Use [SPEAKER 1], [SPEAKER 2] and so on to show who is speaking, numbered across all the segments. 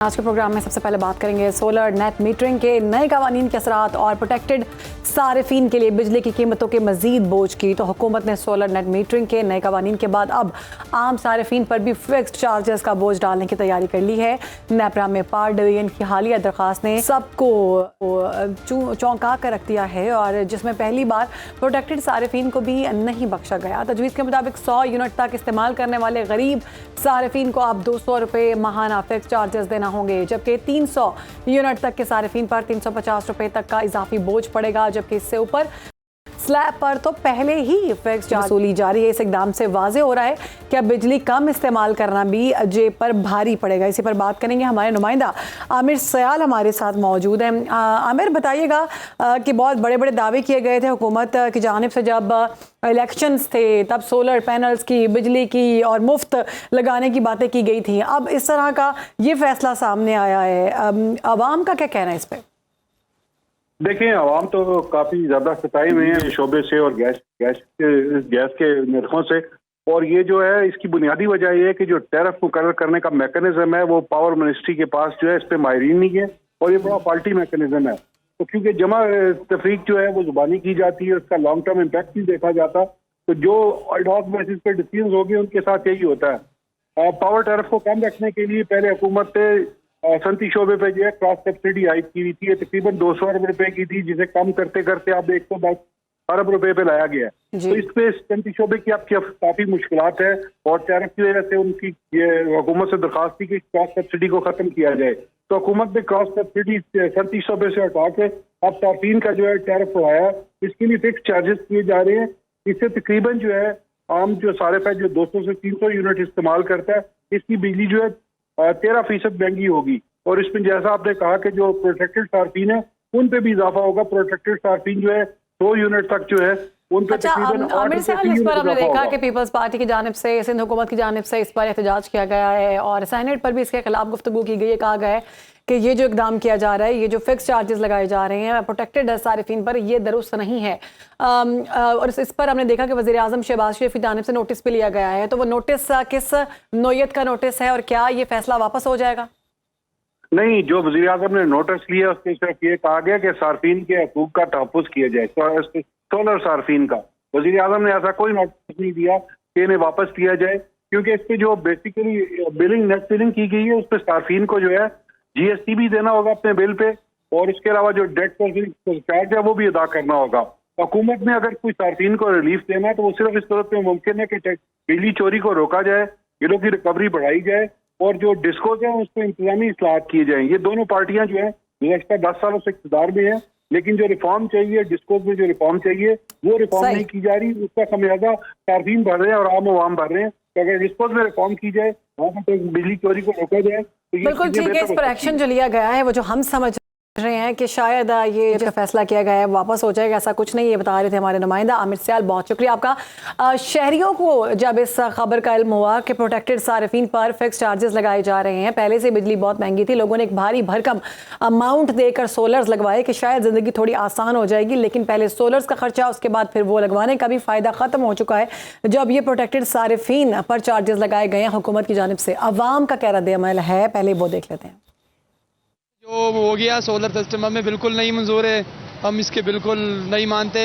[SPEAKER 1] आज के प्रोग्राम में सबसे पहले बात करेंगे सोलर नेट मीटरिंग के नए कवानीन के असरात और प्रोटेक्टेड सारिफीन के लिए बिजली की कीमतों के मजीद बोझ की। तो हुकूमत ने सोलर नेट मीटरिंग के नए कवानीन के बाद अब आम सारिफीन पर भी फिक्स्ड चार्जेस का बोझ डालने की तैयारी कर ली है। नेपरा में पार डिवीजन की हालिया दरख्वास्त ने सबको चौंका कर रख दिया है और जिसमें पहली बार प्रोटेक्टेड सारिफीन को भी नहीं बख्शा गया। तजवीज़ के मुताबिक 100 यूनिट तक इस्तेमाल करने वाले गरीब सारिफीन को अब 200 रुपये माहाना फिक्स चार्जेस देना होंगे, जबकि 300 यूनिट तक के सारिफीन पर 350 रुपये तक का इजाफी बोझ पड़ेगा। जबकि इससे ऊपर स्लैब पर तो पहले ही फिक्स चार्ज वसूली जारी है। इस इकदाम से वाज़े हो रहा है कि अब बिजली कम इस्तेमाल करना भी जेब पर भारी पड़ेगा। इसी पर बात करेंगे, हमारे नुमाइंदा आमिर सयाल हमारे साथ मौजूद हैं। आमिर, बताइएगा कि बहुत बड़े बड़े दावे किए गए थे हुकूमत की जानिब से, जब इलेक्शंस थे तब सोलर पैनल्स की, बिजली की और मुफ्त लगाने की बातें की गई थी। अब इस तरह का ये फैसला सामने आया है, अवाम का क्या कहना है इस पर?
[SPEAKER 2] देखिए, आवाम तो काफी ज्यादा सताई हुई है शोबे से और गैस के नरखों से। और ये जो है, इसकी बुनियादी वजह ये है कि जो टैरिफ मुकर्रर करने का मैकेनिज्म है वो पावर मिनिस्ट्री के पास जो है इस पे माहिरीन नहीं है और ये बड़ा फॉल्टी मैकेनिज्म है। तो क्योंकि जमा तफरीक जो है वो जुबानी की जाती है, उसका लॉन्ग टर्म इम्पैक्ट नहीं देखा जाता, तो जो एडहॉक बेसिस पे डिसीजन हो गए उनके साथ यही होता है। पावर टैरिफ को कम रखने के लिए पहले हुकूमत ने सनती शोबे पे जो है क्रॉस सब्सिडी हाइक की थी, तकरीबन 200 अरब रुपए की थी, जिसे कम करते करते अब 110 अरब रुपए पे लाया गया है। तो इस पे सनती शोबे की अब काफी मुश्किलात है और टैरिफ की वजह से उनकी ये हुकूमत से दरखास्त थी कि क्रॉस सब्सिडी को खत्म किया जाए। तो हुकूमत ने क्रॉस सब्सिडी सनती शोबे से हटा के अब सार्फिन का जो है टैरिफ बढ़ाया, इसके लिए फिक्स चार्जेस किए जा रहे हैं। इससे तकरीबन जो है आम जो सारिफ है जो 200 से 300 यूनिट इस्तेमाल करता है, इसकी बिजली जो है 13% महंगी होगी। और इसमें जैसा आपने कहा कि जो प्रोटेक्टेड सार्फिन है उन पे भी इजाफा होगा। प्रोटेक्टेड सार्फिन जो है 100 यूनिट तक जो है उन पे तकरीबन
[SPEAKER 1] आमिर साहब, इस पर हमने देखा कि पीपल्स पार्टी की जानिब से, सिंध हुकूमत की जानिब से इस पर एहतजाज किया गया है और सेनेट पर भी इसके खिलाफ गुफ्तगू की गई है। कहा गया है कि ये जो इकदाम किया जा रहा है, ये जो फिक्स चार्जेस लगाए जा रहे हैं प्रोटेक्टेड सारिफीन पर, ये दुरुस्त नहीं है। और इस पर हमने देखा कि वज़ीर आज़म शहबाज शरीफ की जानिब से नोटिस भी लिया गया है। तो वो नोटिस किस नौयत का नोटिस है और क्या ये फैसला वापस हो जाएगा?
[SPEAKER 2] नहीं, जो वज़ीर आज़म ने नोटिस लिया उसके सिर्फ ये कहा गया कि सार्फिन के हकूक का तहफ़्फ़ुज़ किया जाए, सोलर सार्फिन का। वज़ीर आज़म ने ऐसा कोई नोटिस नहीं दिया कि इन्हें वापस लिया जाए, क्योंकि इस पर जो बेसिकली बिलिंग नेट बिलिंग की गई है उस पर सार्फिन को जो है GST भी देना होगा अपने बिल पे और इसके अलावा जो डेट चार्ज है वो भी अदा करना होगा। हुकूमत ने अगर कोई सार्फिन को रिलीफ देना है तो वो सिर्फ इस सूरत में मुमकिन है कि बिजली चोरी को रोका जाए, बिलों की रिकवरी बढ़ाई जाए और जो डिस्कोज है उस पर इंतजामी इस्लाहत किए जाएं। ये दोनों पार्टियां जो है गुज़श्ता 10 सालों से इक़्तिदार में है, लेकिन जो रिफॉर्म चाहिए, डिस्कोज में जो रिफॉर्म चाहिए वो रिफॉर्म नहीं की जा रही। उसका खमियाजा सार्फिन भर रहे हैं और आम आवाम भर रहे हैं। तो अगर डिस्कोज में रिफॉर्म की जाए, वहाँ पर बिजली चोरी को रोका जाए तो
[SPEAKER 1] बिल्कुल ठीक है। इस पर एक्शन जो लिया गया है वो जो हम समझ रहे हैं कि शायद ये जो फैसला किया गया है वापस हो जाएगा, ऐसा कुछ नहीं। ये बता रहे थे हमारे नुमाइंदा आमिर सयाल, बहुत शुक्रिया आपका। शहरियों को जब इस खबर का इल्म हुआ कि प्रोटेक्टेड सारिफीन पर फिक्स चार्जेस लगाए जा रहे हैं, पहले से बिजली बहुत महंगी थी, लोगों ने एक भारी भरकम अमाउंट देकर सोलर्स लगवाए कि शायद ज़िंदगी थोड़ी आसान हो जाएगी, लेकिन पहले सोलर्स का खर्चा, उसके बाद फिर वो लगवाने का भी फ़ायदा ख़त्म हो चुका है जब ये प्रोटेक्टेड सारिफीन पर चार्जेस लगाए गए हैं हुकूमत की जानिब से। अवाम का क्या रद्द-ए-अमल है, पहले वो देख लेते हैं।
[SPEAKER 3] जो हो गया सोलर सिस्टम हमें बिल्कुल नहीं मंजूर है, हम इसके बिल्कुल नहीं मानते।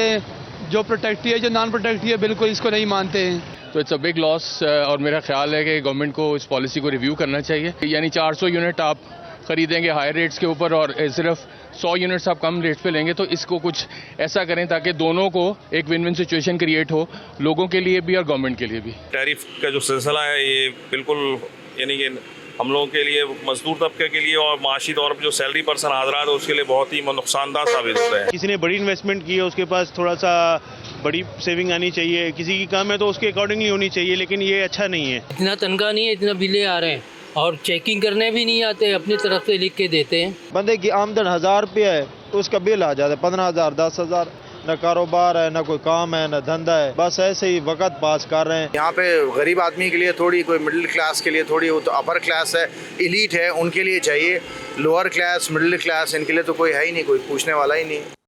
[SPEAKER 3] जो प्रोटेक्टिव है, जो नॉन प्रोटेक्टिव है, बिल्कुल इसको नहीं मानते हैं।
[SPEAKER 4] तो इट्स अ बिग लॉस और मेरा ख्याल है कि गवर्नमेंट को इस पॉलिसी को रिव्यू करना चाहिए। यानी 400 यूनिट आप खरीदेंगे हायर रेट्स के ऊपर और सिर्फ 100 यूनिट्स आप कम रेट पे लेंगे, तो इसको कुछ ऐसा करें ताकि दोनों को एक विन विन सिचुएशन क्रिएट हो, लोगों के लिए भी और गवर्नमेंट के लिए भी।
[SPEAKER 5] टैरिफ का जो सिलसिला है ये बिल्कुल यानी कि हम लोगों के लिए, मजदूर तबके के लिए और माशी तौर पर जो सैलरी पर्सन हाजरात है उसके लिए बहुत ही नुकसानदार साबित होता है।
[SPEAKER 6] किसी ने बड़ी इन्वेस्टमेंट की है, उसके पास थोड़ा सा बड़ी सेविंग आनी चाहिए, किसी की कम है तो उसके अकॉर्डिंगली होनी चाहिए, लेकिन ये अच्छा नहीं है।
[SPEAKER 7] इतना तनख्वाह नहीं है, इतना बिले आ रहे हैं और चेकिंग करने भी नहीं आते, अपनी तरफ से लिख के देते हैं।
[SPEAKER 6] बंदे की आमदन 1000 रुपया है तो उसका बिल आ जाता है 15,000, 10,000। न कारोबार है, न कोई काम है, न धंधा है, बस ऐसे ही वक्त पास कर रहे हैं।
[SPEAKER 8] यहाँ पे गरीब आदमी के लिए थोड़ी, कोई मिडिल क्लास के लिए थोड़ी, तो अपर क्लास है, एलीट है, उनके लिए चाहिए। लोअर क्लास, मिडिल क्लास, इनके लिए तो कोई है ही नहीं, कोई पूछने वाला ही नहीं।